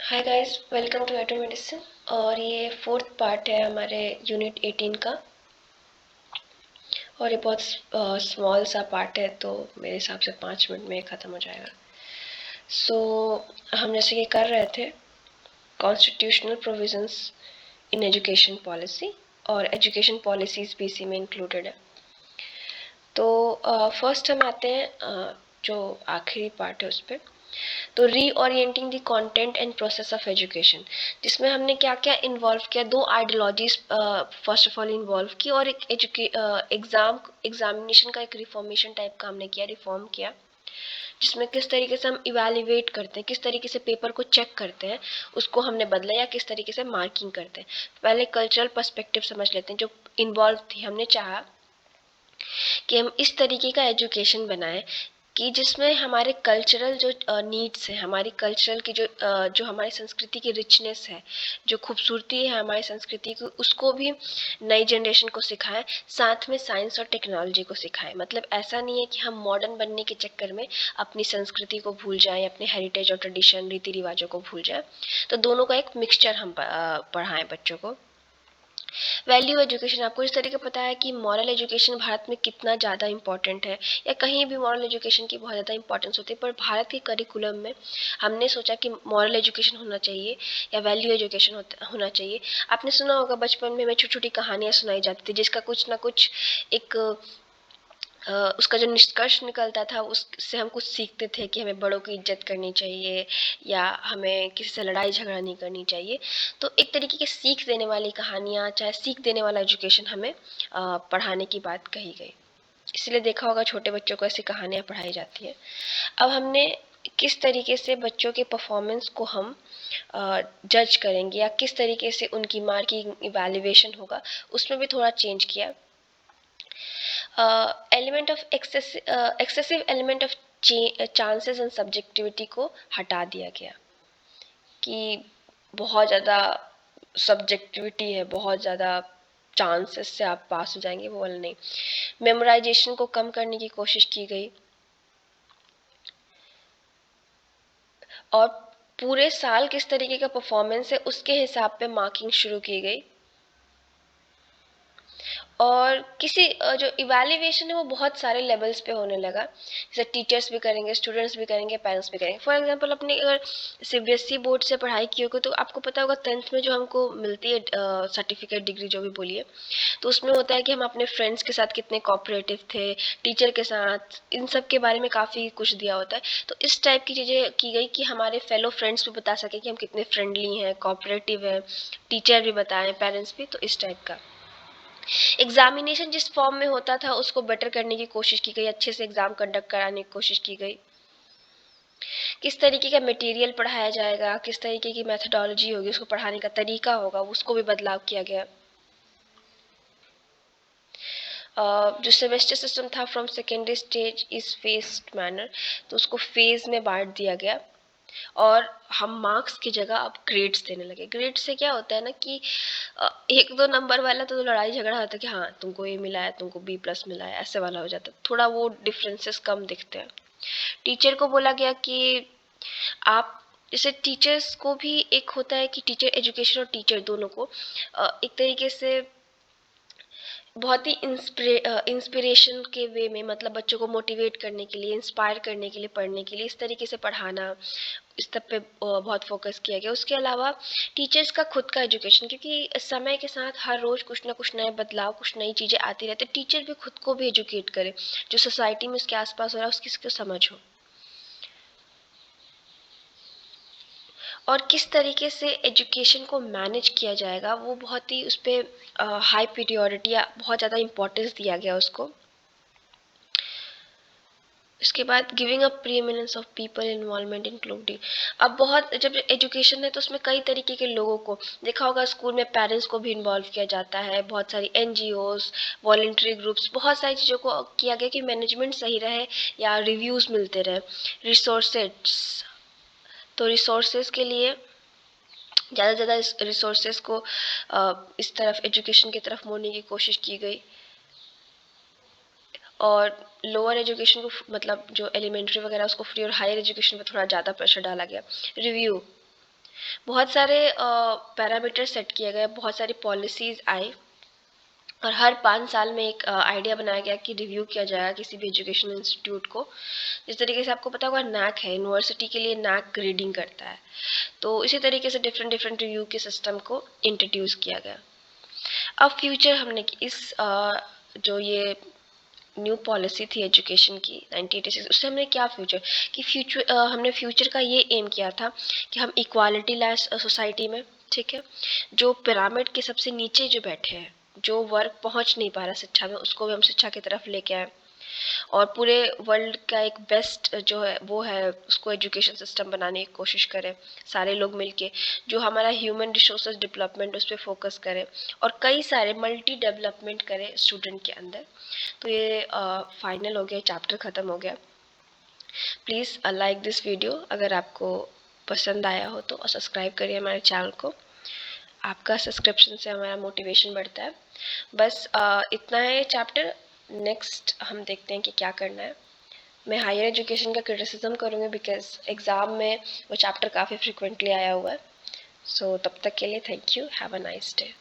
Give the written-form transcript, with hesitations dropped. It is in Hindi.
हाय गाइस, वेलकम टू एटो मेडिसिन। और ये फोर्थ पार्ट है हमारे यूनिट 18 का। और ये बहुत स्मॉल सा पार्ट है, तो मेरे हिसाब से 5 मिनट में ये ख़त्म हो जाएगा। हम जैसे कि कर रहे थे constitutional provisions in education policy, और एजुकेशन पॉलिसीज़ भी इसी में इंक्लूडेड है। तो फर्स्ट हम आते हैं जो आखिरी पार्ट है उस पर। तो reorienting the content and process of education, जिसमें हमने क्या क्या इन्वॉल्व किया। दो ideologies first of all involve की, और एक एग्जामिनेशन का एक रिफॉर्मेशन टाइप का हमने किया, रिफॉर्म किया, जिसमें किस तरीके से हम इवेल्युएट करते हैं, किस तरीके से पेपर को चेक करते हैं, उसको हमने बदला, या किस तरीके से मार्किंग करते हैं। पहले कल्चरल पर्सपेक्टिव समझ लेते हैं जो इन्वॉल्व थी। हमने चाहा कि हम इस तरीके का एजुकेशन बनाएं कि जिसमें हमारे कल्चरल जो नीड्स है, हमारी कल्चरल की जो हमारी संस्कृति की रिचनेस है, जो खूबसूरती है हमारी संस्कृति की, उसको भी नई जनरेशन को सिखाएं, साथ में साइंस और टेक्नोलॉजी को सिखाएं। मतलब ऐसा नहीं है कि हम मॉडर्न बनने के चक्कर में अपनी संस्कृति को भूल जाएं, अपने हेरिटेज और ट्रेडिशन रीति रिवाजों को भूल जाएं। तो दोनों का एक मिक्सचर हम पढ़ाएं बच्चों को। वैल्यू एजुकेशन, आपको इस तरीके पता है कि मॉरल एजुकेशन भारत में कितना ज़्यादा इंपॉर्टेंट है, या कहीं भी मॉरल एजुकेशन की बहुत ज़्यादा इंपॉर्टेंस होती है, पर भारत के करिकुलम में हमने सोचा कि मॉरल एजुकेशन होना चाहिए या वैल्यू एजुकेशन होना चाहिए। आपने सुना होगा बचपन में हमें छोटी छोटी कहानियाँ सुनाई जाती थी, जिसका कुछ ना कुछ एक उसका जो निष्कर्ष निकलता था, उससे हम कुछ सीखते थे कि हमें बड़ों की इज्जत करनी चाहिए, या हमें किसी से लड़ाई झगड़ा नहीं करनी चाहिए। तो एक तरीके की सीख देने वाली कहानियाँ, चाहे सीख देने वाला एजुकेशन हमें पढ़ाने की बात कही गई। इसलिए देखा होगा छोटे बच्चों को ऐसी कहानियाँ पढ़ाई जाती हैं। अब हमने किस तरीके से बच्चों के परफॉर्मेंस को हम जज करेंगे, या किस तरीके से उनकी मार्किंग इवैल्यूएशन होगा, उसमें भी थोड़ा चेंज किया। Element of excessive element of chances and subjectivity को हटा दिया गया कि बहुत ज़्यादा सब्जेक्टिविटी है, बहुत ज़्यादा चांसेस से आप पास हो जाएंगे, वो वाला नहीं। मेमोराइजेशन को कम करने की कोशिश की गई, और पूरे साल किस तरीके का परफॉर्मेंस है उसके हिसाब पे मार्किंग शुरू की गई। और किसी जो इवैल्यूएशन है वो बहुत सारे लेवल्स पे होने लगा, जैसे टीचर्स भी करेंगे, स्टूडेंट्स भी करेंगे, पेरेंट्स भी करेंगे। फॉर एग्जांपल, अपने अगर सीबीएसई बोर्ड से पढ़ाई की होगी तो आपको पता होगा 10th में जो हमको मिलती है सर्टिफिकेट, डिग्री, जो भी बोलिए, तो उसमें होता है कि हम अपने फ्रेंड्स के साथ कितने कोऑपरेटिव थे, टीचर के साथ, इन सब के बारे में काफ़ी कुछ दिया होता है। तो इस टाइप की चीज़ें की गई कि हमारे फेलो फ्रेंड्स भी बता सके कि हम कितने फ्रेंडली हैं, कोऑपरेटिव हैं, टीचर भी बताएं, पेरेंट्स भी। तो इस टाइप का एग्जामिनेशन जिस फॉर्म में होता था उसको बेटर करने की कोशिश की गई, अच्छे से एग्जाम कंडक्ट कराने की कोशिश की गई। किस तरीके का मटेरियल पढ़ाया जाएगा, किस तरीके की मेथडोलॉजी होगी, उसको पढ़ाने का तरीका होगा, उसको भी बदलाव किया गया। जो सेमेस्टर सिस्टम था from secondary stage is faced manner, तो उसको फेज में बांट दिया गया, और हम मार्क्स की जगह अब ग्रेड्स देने लगे। ग्रेड से क्या होता है ना कि 1-2 नंबर वाला तो लड़ाई झगड़ा होता है कि हाँ तुमको ये मिला है, तुमको B+ मिला है, ऐसे वाला हो जाता है, थोड़ा वो डिफरेंसेस कम दिखते हैं। टीचर को बोला गया कि आप, जैसे टीचर्स को भी एक होता है कि टीचर एजुकेशन और टीचर दोनों को एक तरीके से बहुत ही इंस्पिरेशन के वे में, मतलब बच्चों को मोटिवेट करने के लिए, इंस्पायर करने के लिए, पढ़ने के लिए, इस तरीके से पढ़ाना, इस सब पे बहुत फोकस किया गया। उसके अलावा टीचर्स का खुद का एजुकेशन, क्योंकि समय के साथ हर रोज़ कुछ ना कुछ नए बदलाव, कुछ नई चीज़ें आती रहती है, टीचर भी खुद को भी एजुकेट करे, जो सोसाइटी में उसके आसपास हो रहा है उसकी उसको समझ हो। और किस तरीके से एजुकेशन को मैनेज किया जाएगा, वो बहुत ही उस पर हाई पीरियोरिटी या बहुत ज़्यादा इम्पोर्टेंस दिया गया उसको। इसके बाद giving a preeminence of people involvement including, अब बहुत, जब एजुकेशन है तो उसमें कई तरीके के लोगों को देखा होगा, स्कूल में पेरेंट्स को भी इन्वॉल्व किया जाता है, बहुत सारी एनजीओज, वॉलेंट्री ग्रुप्स, बहुत सारी चीज़ों को किया गया कि मैनेजमेंट सही रहे या रिव्यूज़ मिलते रहे। रिसोर्सेज, तो रिसोर्सेज के लिए ज़्यादा से ज़्यादा इस रिसोर्सेज को इस तरफ एजुकेशन की तरफ मोड़ने की कोशिश की गई। और लोअर एजुकेशन को, मतलब जो एलिमेंट्री वगैरह, उसको फ्री, और हायर एजुकेशन पे थोड़ा ज़्यादा प्रेशर डाला गया। रिव्यू, बहुत सारे पैरामीटर सेट किए गए, बहुत सारी पॉलिसीज़ आई और हर 5 साल में एक आइडिया बनाया गया कि रिव्यू किया जाएगा किसी भी एजुकेशन इंस्टीट्यूट को। जिस तरीके से आपको पता होगा नैक है, यूनिवर्सिटी के लिए नैक ग्रेडिंग करता है, तो इसी तरीके से डिफरेंट डिफरेंट रिव्यू के सिस्टम को इंट्रोड्यूस किया गया। अब फ्यूचर हमने जो ये न्यू पॉलिसी थी एजुकेशन की 1986, उससे हमने क्या फ्यूचर कि हमने फ्यूचर का ये एम किया था कि हम इक्वालिटी लाए सोसाइटी में, ठीक है। जो पिरामिड के सबसे नीचे जो बैठे हैं, जो वर्ग पहुंच नहीं पा रहा शिक्षा में, उसको भी हम शिक्षा की तरफ लेके आए और पूरे वर्ल्ड का एक बेस्ट जो है वो है उसको एजुकेशन सिस्टम बनाने की कोशिश करें सारे लोग मिलके। जो हमारा ह्यूमन रिसोर्सेज डेवलपमेंट उस पर फोकस करें और कई सारे मल्टी डेवलपमेंट करें स्टूडेंट के अंदर। तो ये फाइनल हो गया, चैप्टर ख़त्म हो गया। प्लीज़ लाइक दिस वीडियो अगर आपको पसंद आया हो तो, और सब्सक्राइब करिए हमारे चैनल को। आपका सब्सक्रिप्शन से हमारा मोटिवेशन बढ़ता है। बस इतना है चैप्टर। नेक्स्ट हम देखते हैं कि क्या करना है। मैं हायर एजुकेशन का क्रिटिसिज्म करूँगी बिकॉज एग्ज़ाम में वो चैप्टर काफ़ी फ्रिक्वेंटली आया हुआ है। सो तब तक के लिए thank you, have a nice day.